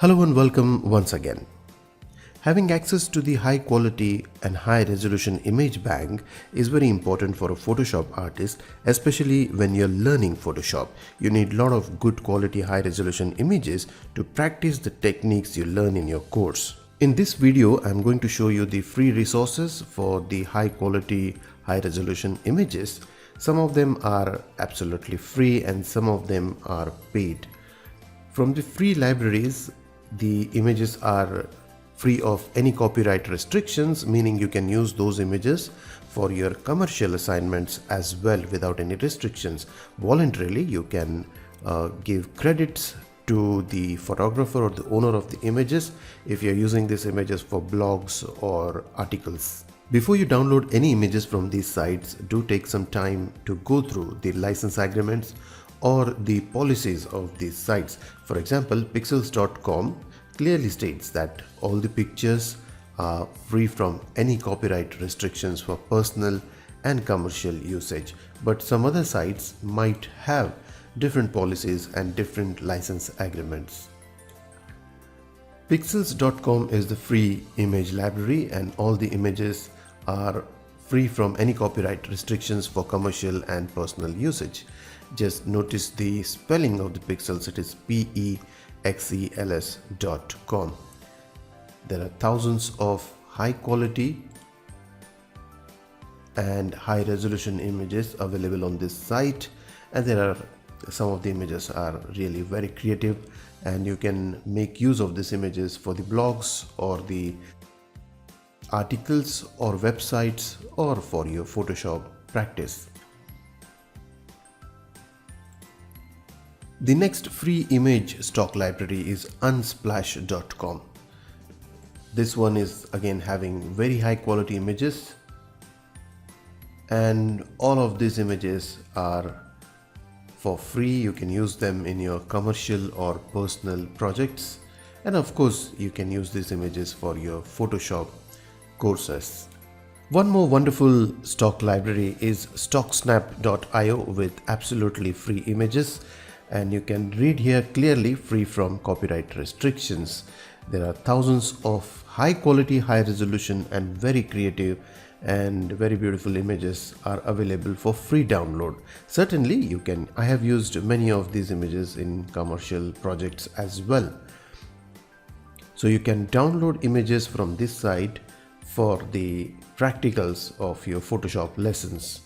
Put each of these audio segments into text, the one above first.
Hello and welcome once again. Having access to the high quality and high resolution image bank is very important for a Photoshop artist, especially when you're learning Photoshop. You need a lot of good quality high resolution images to practice the techniques you learn in your course. In this video, I'm going to show you the free resources for the high quality high resolution images. Some of them are absolutely free and some of them are paid. From the free libraries, the images are free of any copyright restrictions, meaning you can use those images for your commercial assignments as well without any restrictions. Voluntarily, you can give credits to the photographer or the owner of the images if you're using these images for blogs or articles. Before you download any images from these sites, do take some time to go through the license agreements or the policies of these sites. For example, pixels.com clearly states that all the pictures are free from any copyright restrictions for personal and commercial usage. But some other sites might have different policies and different license agreements. Pixels.com is the free image library and all the images are free from any copyright restrictions for commercial and personal usage. Just notice the spelling of the pixels, it is pexels.com. There are thousands of high quality and high resolution images available on this site, and some of the images are really very creative and you can make use of these images for the blogs or the articles or websites or for your Photoshop practice. The next free image stock library is unsplash.com. This one is again having very high quality images, and all of these images are for free. You can use them in your commercial or personal projects, and of course you can use these images for your Photoshop courses. One more wonderful stock library is stocksnap.io with absolutely free images, and you can read here clearly free from copyright restrictions. There are thousands of high quality, high resolution and very creative and very beautiful images are available for free download. Certainly I have used many of these images in commercial projects as well. So you can download images from this site for the practicals of your Photoshop lessons.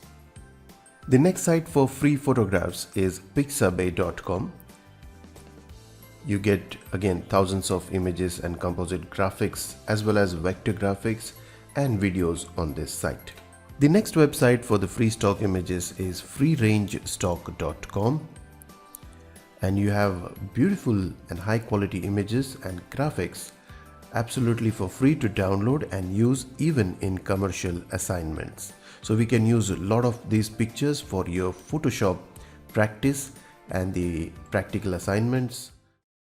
The next site for free photographs is pixabay.com. You get again thousands of images and composite graphics as well as vector graphics and videos on this site. The next website for the free stock images is freerangestock.com, and you have beautiful and high quality images and graphics absolutely for free to download and use even in commercial assignments. So we can use a lot of these pictures for your Photoshop practice and the practical assignments